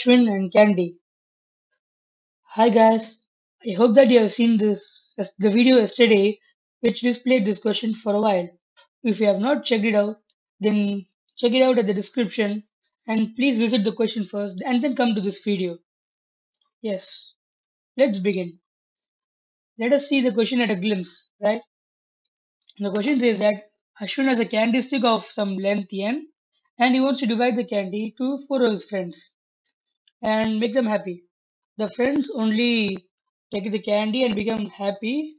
Ashwin and Candy. Hi guys, I hope that you have seen the video yesterday which displayed this question for a while. If you have not checked it out, then check it out at the description and please visit the question first and then come to this video. Yes, let's begin. Let us see the question at a glimpse, right? The question says that Ashwin has a candy stick of some length n and he wants to divide the candy to four of his friends and make them happy. The friends only take the candy and become happy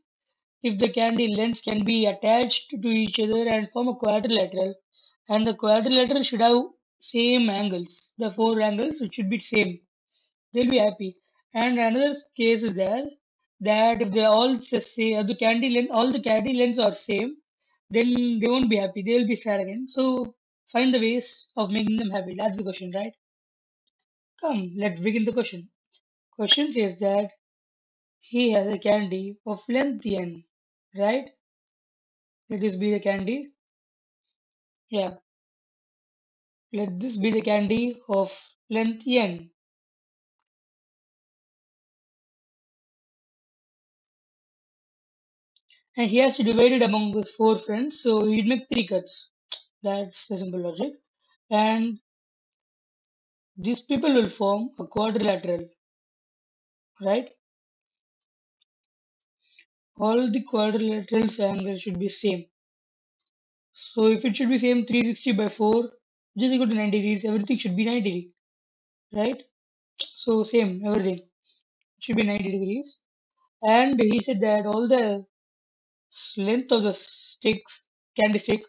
if the candy lengths can be attached to each other and form a quadrilateral. And the quadrilateral should have same angles. The four angles which should be same. They'll be happy. And another case is there that if they all say the candy length, all the candy lengths are same, then they won't be happy. They'll be sad again. So find the ways of making them happy. That's the question, right? Come, let's begin the question. Question says that he has a candy of length n, right? Let this be the candy. Yeah, let this be the candy of length n. And he has to divide it among his four friends, so he'd make three cuts. That's the simple logic. And these people will form a quadrilateral, right? All the quadrilaterals angles should be same. So if it should be same 360 by 4, which is equal to 90 degrees, everything should be 90 degrees, right? So same, everything should be 90 degrees. And he said that all the length of the sticks, candy stick,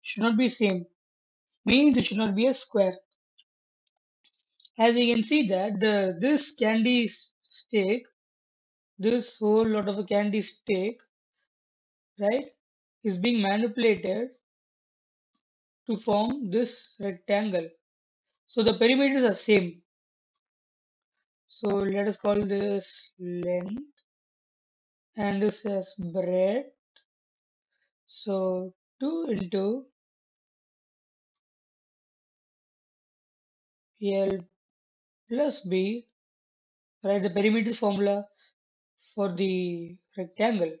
should not be same. Means it should not be a square. As we can see that this candy stick, this whole lot of a candy stick, right, is being manipulated to form this rectangle. So the perimeters are same. So let us call this length and this as breadth. So 2 into L plus B, right? The perimeter formula for the rectangle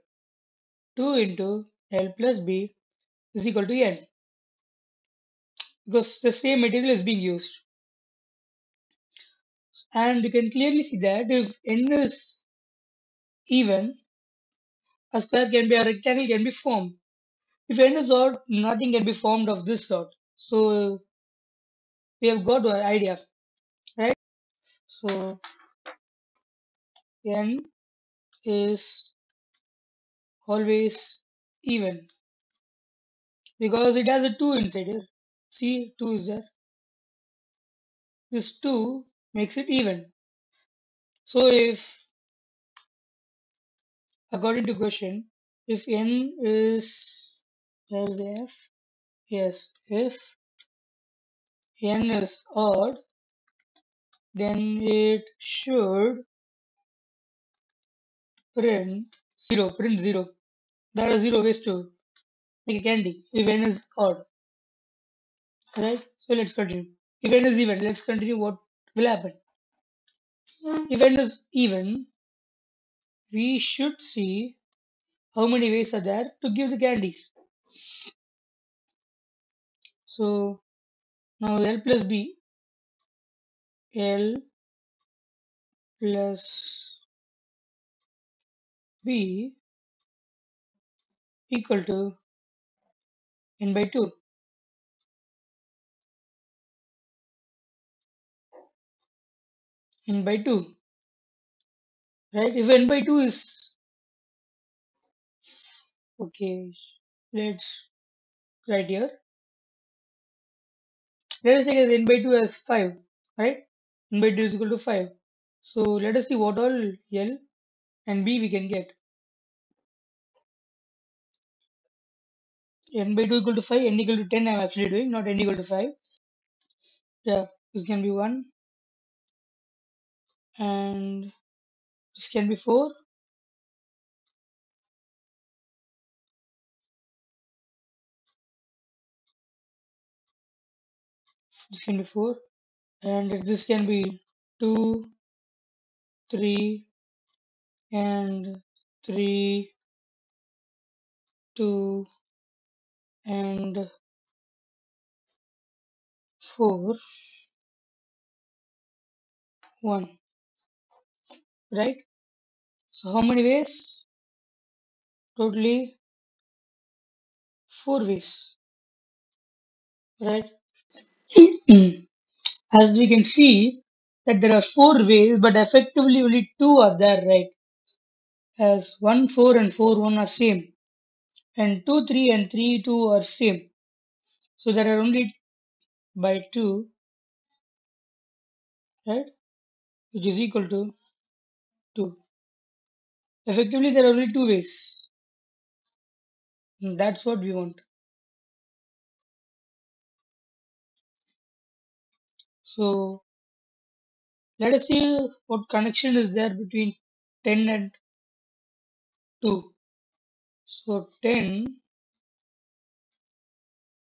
2 into L plus B is equal to N because the same material is being used. And you can clearly see that if N is even, a square can be a rectangle can be formed. If N is odd, nothing can be formed of this sort. So we have got an idea, right? So N is always even because it has a 2 inside here. See, 2 is there. This 2 makes it even. So if, according to question, if N is, where is the F? Yes, if N is odd, then it should print 0. There are 0 ways to make a candy if N is odd, right? So let's continue. If N is even, let's continue what will happen. If N is even, we should see how many ways are there to give the candies. So now L plus B, L plus B equal to N by 2. N by 2, right? If N by 2 is, okay, let's write here. Let us take as N by 2 as 5, right? N by 2 is equal to 5. So let us see what all L and B we can get. N by 2 equal to 5, N equal to 10 I am actually doing, not N equal to 5. Yeah, this can be 1 and this can be 4. This can be 4 and this can be 2, 3, and 3, 2, and 4, 1. Right? So how many ways? Totally 4 ways. Right? As we can see that there are 4 ways, but effectively only 2 are there, right? As 1, 4 and 4, 1 are same. And 2, 3 and 3, 2 are same. So there are only by 2, right? Which is equal to 2. Effectively, there are only 2 ways. And that's what we want. So let us see what connection is there between 10 and 2. So 10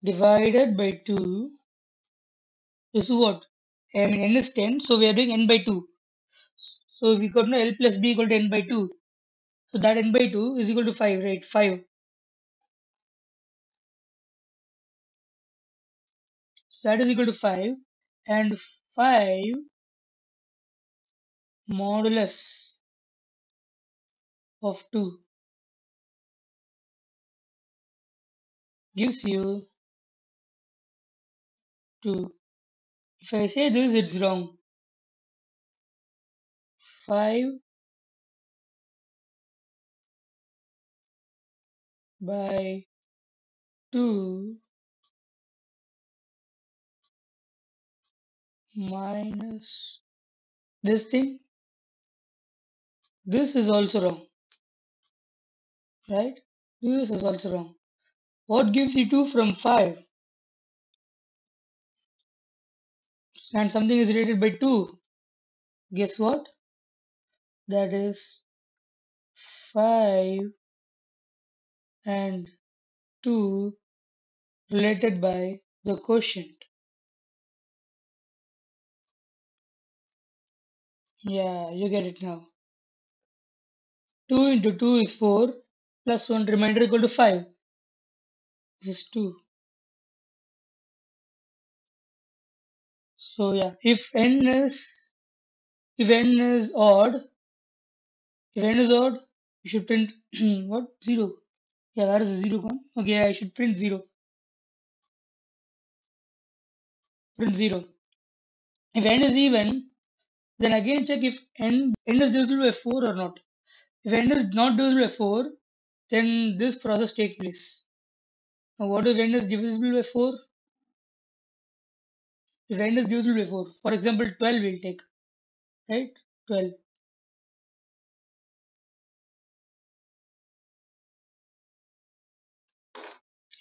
divided by 2 is what? I mean n is 10, so we are doing n by 2. So we got no L plus B equal to n by 2. So that n by 2 is equal to 5, right? 5. So that is equal to 5. And 5 modulus of 2 gives you 2. If I say this, it's wrong. 5 by 2 minus this thing. This is also wrong, right? This is also wrong. What gives you 2 from 5? And something is related by 2. Guess what? That is 5 and 2 related by the quotient. Yeah, you get it now. 2 into 2 is 4 plus 1 remainder equal to 5. This is 2. So yeah, if n is odd, you should print what? 0. Yeah, that is a 0 gone. Okay, I should print 0. Print 0. If n is even, then again check if n is divisible by 4 or not. If n is not divisible by 4, then this process takes place. Now what if n is divisible by 4? If n is divisible by 4, for example 12 we'll take, right? 12.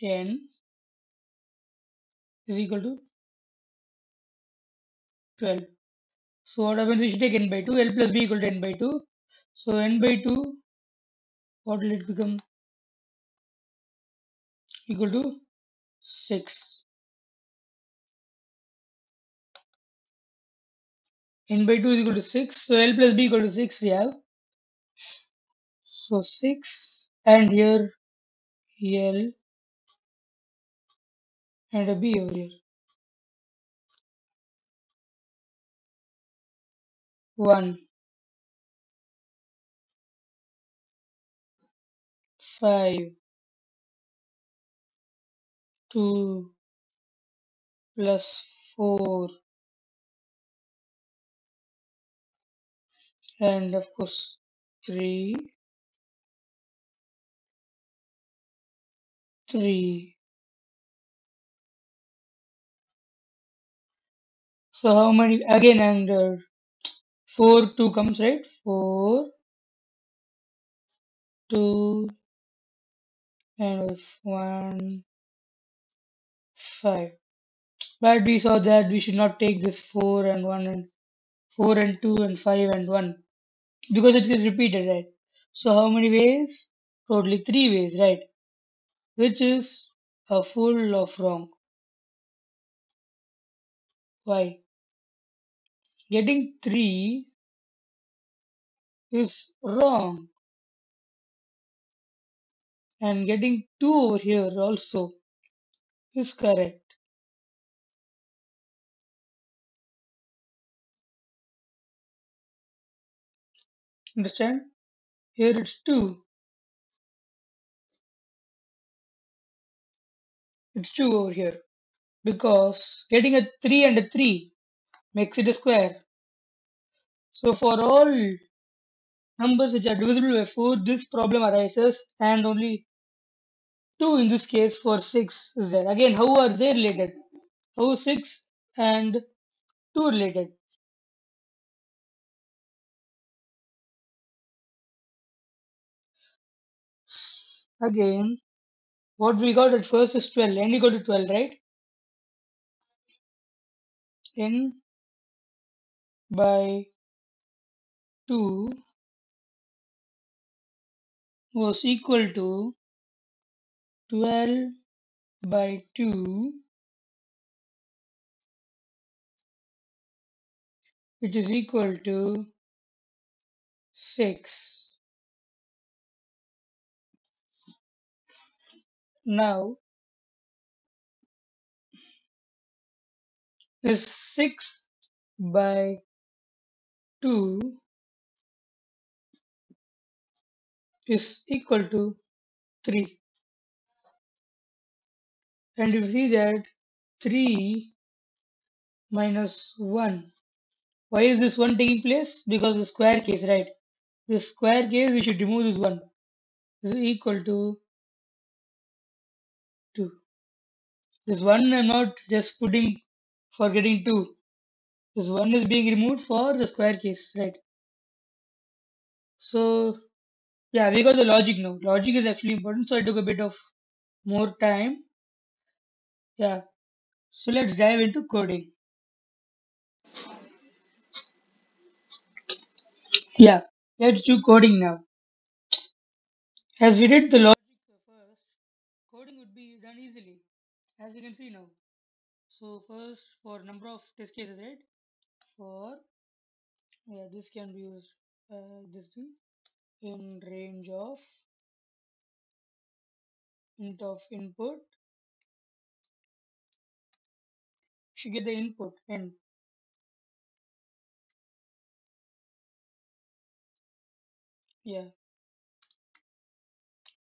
N is equal to 12. So what happens? We should take n by 2. L plus b equal to n by 2. So n by 2, what will it become? Equal to 6. N by 2 is equal to 6. So L plus b equal to 6 we have. So 6 and here L and a b over here. 1, 5, 2 plus 4 and of course 3, 3. So how many again and 4 2 comes, right? 4 2 and 1 5. But we saw that we should not take this 4 and 1 and 4 and 2 and 5 and 1 because it is repeated, right? So how many ways? Totally 3 ways, right? Which is a full of wrong. Why? Getting 3 is wrong. And getting 2 over here also is correct. Understand? Here it's 2. It's 2 over here. Because getting a 3 and a 3 makes it a square. So for all numbers which are divisible by 4, this problem arises, and only 2 in this case for 6 is there. Again, how are they related? How 6 and 2 related? Again, what we got at first is 12. N equal to 12, right? N by 2 was equal to 12 by 2, which is equal to 6. Now, this 6 by 2 is equal to 3. And if you see that 3 minus 1, why is this 1 taking place? Because the square case, right? The square case, we should remove this 1. This is equal to 2. This 1 I'm not just putting for getting 2. This 1 is being removed for the square case, right? So, yeah, we got the logic now. Logic is actually important, so I took a bit of more time. Yeah, so let's dive into coding. Yeah, let's do coding now. As we did the logic first, coding would be done easily, as you can see now. So first, for number of test cases, right? For, yeah, this can be used, this thing, in range of int of input. Should get the input and yeah,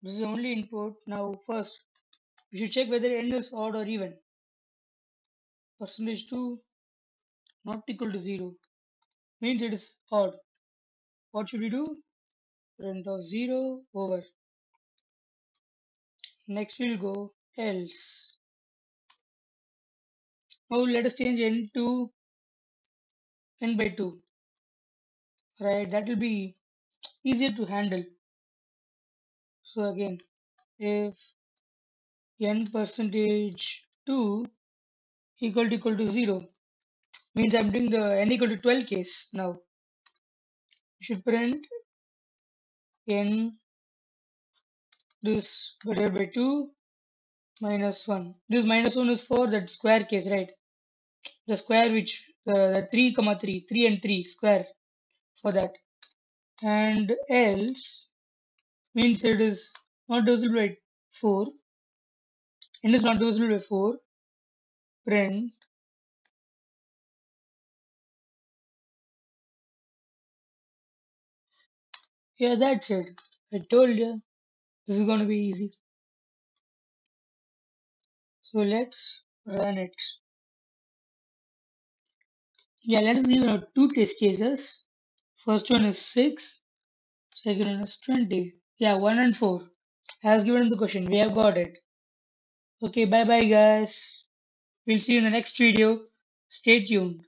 this is the only input. Now first, we should check whether n is odd or even. Percentage 2 not equal to 0 means it is odd. What should we do? Print of 0 over. Next we'll go else. Now let us change n to n by 2. Right, that will be easier to handle. So again, if n percentage 2 equal to 0 means I'm doing the n equal to 12 case now. You should print n this divided by 2 minus 1. This minus 1 is for that square case, right? The square which the 3 comma 3, 3 and 3 square for that. And else means it is not divisible by 4. N is not divisible by 4. Print. Yeah, that's it. I told you this is going to be easy. So let's run it. Yeah, let's give out two test cases. First one is 6, second one is 20. Yeah, 1 and 4. As given in the question, we have got it. Okay, bye bye guys. We'll see you in the next video. Stay tuned.